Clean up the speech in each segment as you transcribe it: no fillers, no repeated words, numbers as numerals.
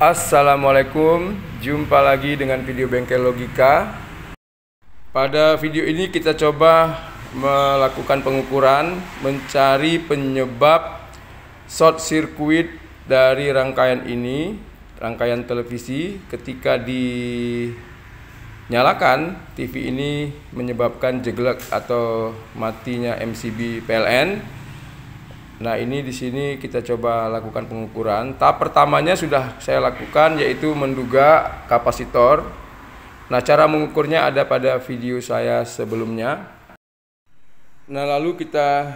Assalamualaikum, jumpa lagi dengan video Bengkel Logika. Pada video ini kita coba melakukan pengukuran, mencari penyebab short circuit dari rangkaian ini, rangkaian televisi. Ketika dinyalakan, TV ini menyebabkan jeglek atau matinya MCB PLN. Nah, ini di sini kita coba lakukan pengukuran. Tahap pertamanya sudah saya lakukan, yaitu menduga kapasitor. Nah, cara mengukurnya ada pada video saya sebelumnya. Nah, lalu kita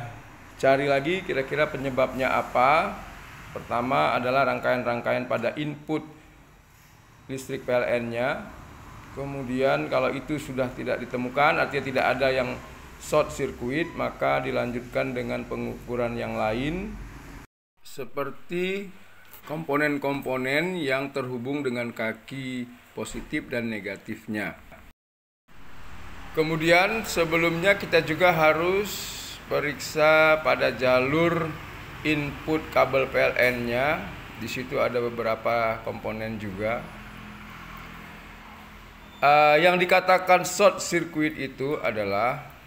cari lagi kira-kira penyebabnya apa. Pertama adalah rangkaian-rangkaian pada input listrik PLN-nya. Kemudian kalau itu sudah tidak ditemukan, artinya tidak ada yang short circuit, maka dilanjutkan dengan pengukuran yang lain seperti komponen-komponen yang terhubung dengan kaki positif dan negatifnya. Kemudian sebelumnya kita juga harus periksa pada jalur input kabel PLN-nya. Di situ ada beberapa komponen juga. Yang dikatakan short circuit itu adalah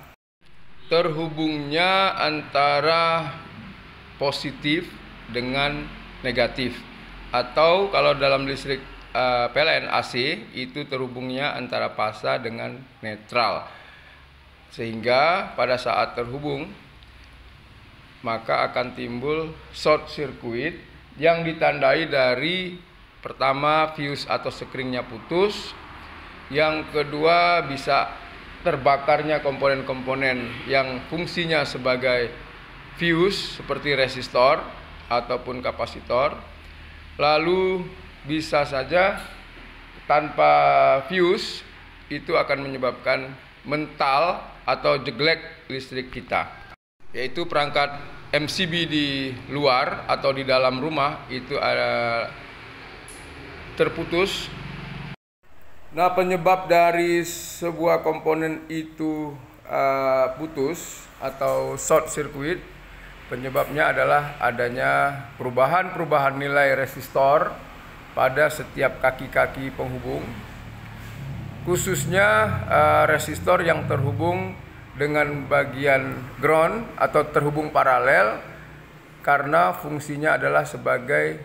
terhubungnya antara positif dengan negatif, atau kalau dalam listrik PLN AC itu terhubungnya antara fasa dengan netral, sehingga pada saat terhubung maka akan timbul short circuit yang ditandai dari pertama fuse atau sekringnya putus, yang kedua bisa terbakarnya komponen-komponen yang fungsinya sebagai fuse seperti resistor ataupun kapasitor. Lalu bisa saja tanpa fuse itu akan menyebabkan mental atau jeglek listrik kita, yaitu perangkat MCB di luar atau di dalam rumah itu terputus. Nah, penyebab dari sebuah komponen itu putus atau short circuit, penyebabnya adalah adanya perubahan nilai resistor pada setiap kaki-kaki penghubung, khususnya resistor yang terhubung dengan bagian ground atau terhubung paralel, karena fungsinya adalah sebagai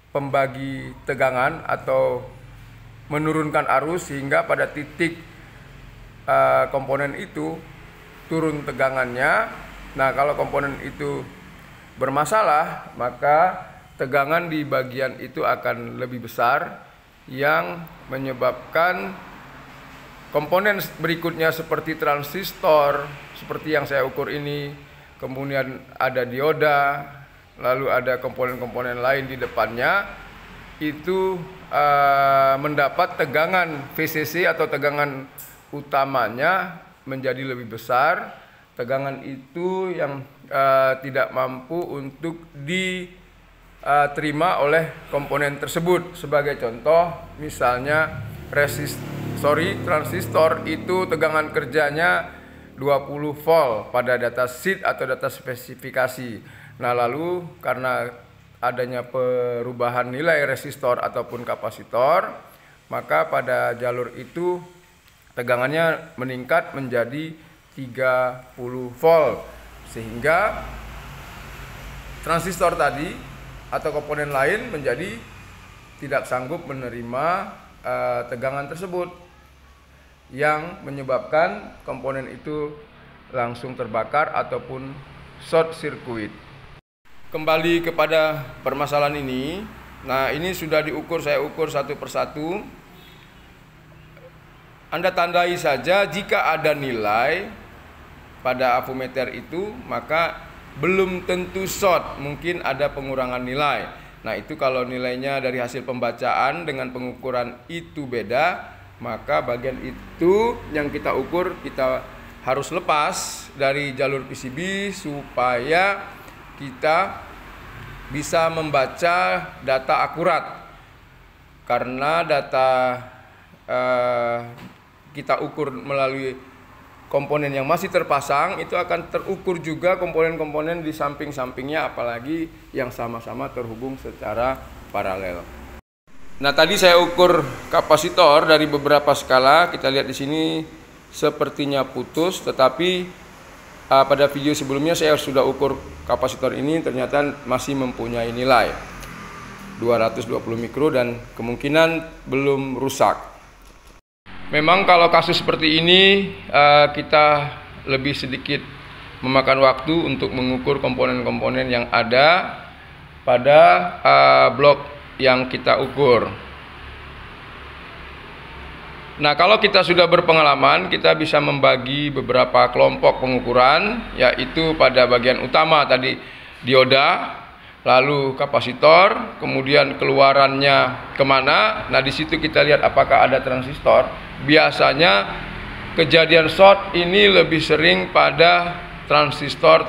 pembagi tegangan atau menurunkan arus, sehingga pada titik komponen itu turun tegangannya. Nah, kalau komponen itu bermasalah, maka tegangan di bagian itu akan lebih besar, yang menyebabkan komponen berikutnya seperti transistor, seperti yang saya ukur ini, kemudian ada dioda, lalu ada komponen-komponen lain di depannya, itu mendapat tegangan VCC atau tegangan utamanya menjadi lebih besar. Tegangan itu yang tidak mampu untuk diterima oleh komponen tersebut. Sebagai contoh, misalnya transistor itu tegangan kerjanya 20 volt pada data sheet atau data spesifikasi. Nah, lalu karena adanya perubahan nilai resistor ataupun kapasitor, maka pada jalur itu tegangannya meningkat menjadi 30 volt, sehingga transistor tadi atau komponen lain menjadi tidak sanggup menerima tegangan tersebut, yang menyebabkan komponen itu langsung terbakar ataupun short circuit. Kembali kepada permasalahan ini. Nah, ini sudah diukur, saya ukur satu persatu. Anda tandai saja jika ada nilai pada avometer itu, maka belum tentu short, mungkin ada pengurangan nilai. Nah, itu kalau nilainya dari hasil pembacaan dengan pengukuran itu beda, maka bagian itu yang kita ukur kita harus lepas dari jalur PCB supaya kita bisa membaca data akurat, karena data kita ukur melalui komponen yang masih terpasang itu akan terukur juga komponen-komponen di samping-sampingnya, apalagi yang sama-sama terhubung secara paralel. Nah, tadi saya ukur kapasitor dari beberapa skala. Kita lihat di sini sepertinya putus, tetapi pada video sebelumnya saya sudah ukur kapasitor ini, ternyata masih mempunyai nilai 220 mikro dan kemungkinan belum rusak. Memang kalau kasus seperti ini kita lebih sedikit memakan waktu untuk mengukur komponen-komponen yang ada pada blok yang kita ukur. Nah, kalau kita sudah berpengalaman, kita bisa membagi beberapa kelompok pengukuran, yaitu pada bagian utama tadi dioda, lalu kapasitor, kemudian keluarannya kemana. Nah, di situ kita lihat apakah ada transistor. Biasanya kejadian short ini lebih sering pada transistor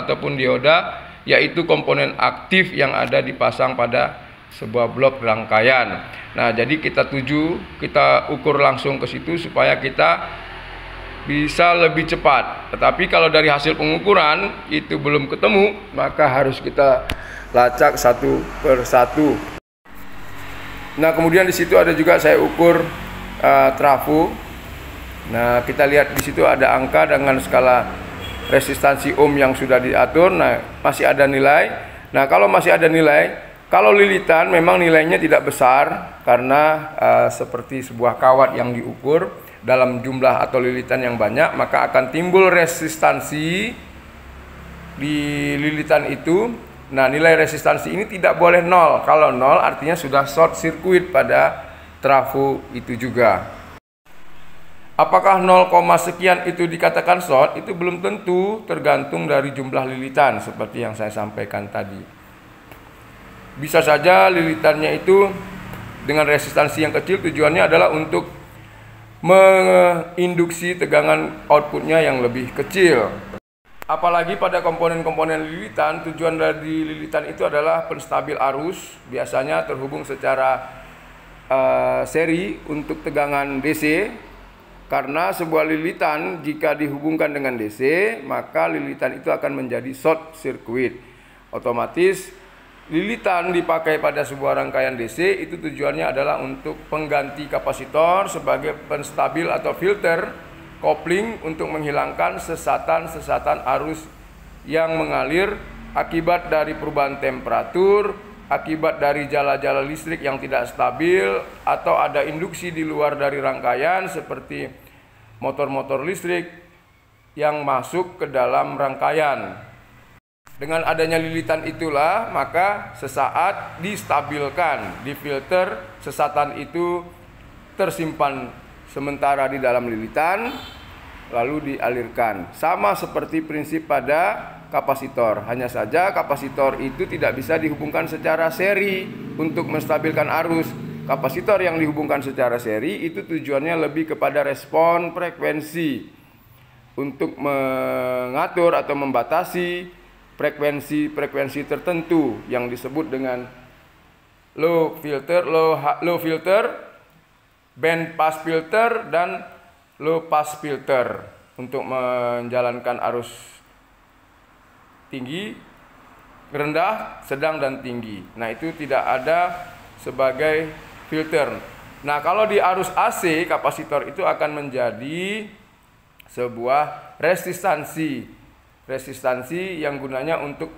ataupun dioda, yaitu komponen aktif yang ada dipasang pada sebuah blok rangkaian. Nah, jadi kita ukur langsung ke situ supaya kita bisa lebih cepat. Tetapi kalau dari hasil pengukuran itu belum ketemu, maka harus kita lacak satu per satu. Nah, kemudian di situ ada juga saya ukur trafo. Nah, kita lihat di situ ada angka dengan skala resistansi ohm yang sudah diatur. Nah, masih ada nilai. Nah, kalau masih ada nilai, kalau lilitan memang nilainya tidak besar karena seperti sebuah kawat yang diukur dalam jumlah atau lilitan yang banyak, maka akan timbul resistansi di lilitan itu. Nah, nilai resistansi ini tidak boleh nol. Kalau nol artinya sudah short circuit pada trafo itu juga. Apakah 0, sekian itu dikatakan short? Itu belum tentu, tergantung dari jumlah lilitan seperti yang saya sampaikan tadi. Bisa saja lilitannya itu dengan resistansi yang kecil, tujuannya adalah untuk menginduksi tegangan outputnya yang lebih kecil. Apalagi pada komponen-komponen lilitan, tujuan dari lilitan itu adalah penstabil arus, biasanya terhubung secara seri untuk tegangan DC. Karena sebuah lilitan jika dihubungkan dengan DC, maka lilitan itu akan menjadi short circuit. Otomatis lilitan dipakai pada sebuah rangkaian DC itu tujuannya adalah untuk pengganti kapasitor sebagai penstabil atau filter kopling untuk menghilangkan sesatan-sesatan arus yang mengalir akibat dari perubahan temperatur, akibat dari jala-jala listrik yang tidak stabil, atau ada induksi di luar dari rangkaian seperti motor-motor listrik yang masuk ke dalam rangkaian. Dengan adanya lilitan itulah maka sesaat distabilkan, difilter, sesatan itu tersimpan sementara di dalam lilitan lalu dialirkan. Sama seperti prinsip pada kapasitor, hanya saja kapasitor itu tidak bisa dihubungkan secara seri untuk menstabilkan arus. Kapasitor yang dihubungkan secara seri itu tujuannya lebih kepada respon frekuensi untuk mengatur atau membatasi frekuensi tertentu yang disebut dengan low filter, band pass filter, dan low pass filter untuk menjalankan arus tinggi, rendah, sedang, dan tinggi. Nah, itu tidak ada sebagai filter. Nah, kalau di arus AC, kapasitor itu akan menjadi sebuah resistansi yang gunanya untuk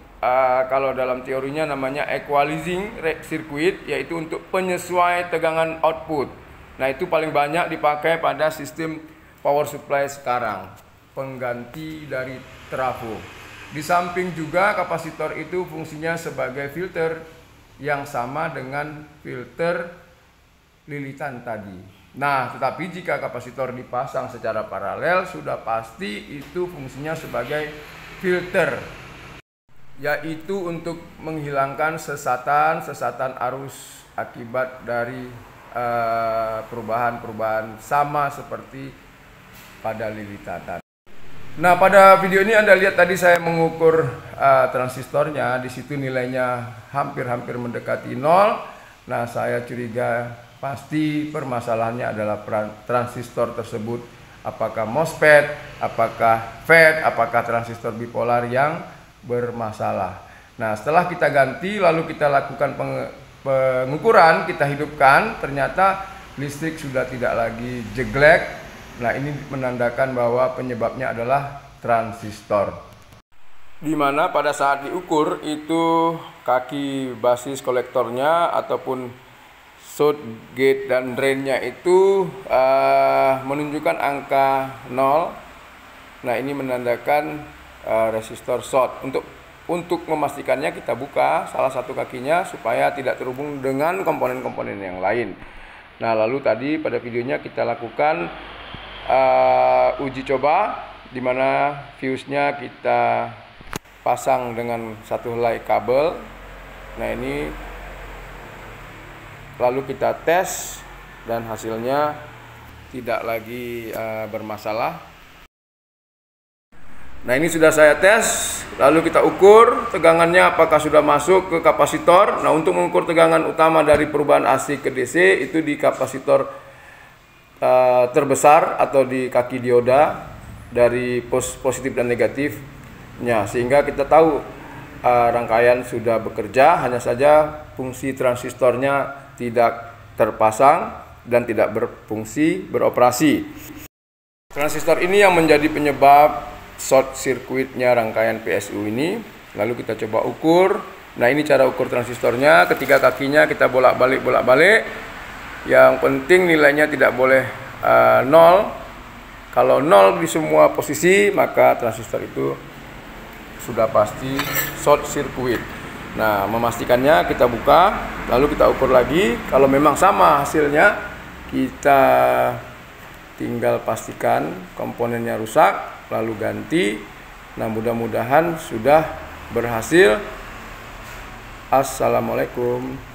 kalau dalam teorinya namanya equalizing circuit, yaitu untuk penyesuai tegangan output. Nah, itu paling banyak dipakai pada sistem power supply sekarang, pengganti dari trafo. Di samping juga kapasitor itu fungsinya sebagai filter yang sama dengan filter lilitan tadi. Nah, tetapi jika kapasitor dipasang secara paralel, sudah pasti itu fungsinya sebagai filter, yaitu untuk menghilangkan sesatan arus akibat dari perubahan-perubahan sama seperti pada lilitan. Nah, pada video ini Anda lihat tadi saya mengukur transistornya, di situ nilainya hampir mendekati 0. Nah, saya curiga pasti permasalahannya adalah transistor tersebut apakah MOSFET, apakah FET, apakah transistor bipolar yang bermasalah. Nah, setelah kita ganti lalu kita lakukan pengukuran, kita hidupkan, ternyata listrik sudah tidak lagi jeglek. Nah, ini menandakan bahwa penyebabnya adalah transistor. Di mana pada saat diukur itu kaki basis kolektornya ataupun short gate dan drainnya itu menunjukkan angka 0. Nah, ini menandakan resistor short. Untuk memastikannya kita buka salah satu kakinya supaya tidak terhubung dengan komponen-komponen yang lain. Nah, lalu tadi pada videonya kita lakukan uji coba di mana fuse-nya kita pasang dengan satu helai kabel. Nah, ini lalu kita tes dan hasilnya tidak lagi bermasalah. Nah, ini sudah saya tes, lalu kita ukur tegangannya apakah sudah masuk ke kapasitor. Nah, untuk mengukur tegangan utama dari perubahan AC ke DC itu di kapasitor terbesar atau di kaki dioda dari positif dan negatifnya, sehingga kita tahu rangkaian sudah bekerja, hanya saja fungsi transistornya tidak terpasang dan tidak berfungsi beroperasi. Transistor ini yang menjadi penyebab short circuitnya rangkaian PSU ini. Lalu kita coba ukur. Nah, ini cara ukur transistornya. Ketiga kakinya kita bolak-balik. Yang penting nilainya tidak boleh 0. Kalau 0 di semua posisi, maka transistor itu sudah pasti short circuit. Nah, memastikannya kita buka, lalu kita ukur lagi. Kalau memang sama hasilnya, kita tinggal pastikan komponennya rusak, lalu ganti. Nah, mudah-mudahan sudah berhasil. Assalamualaikum.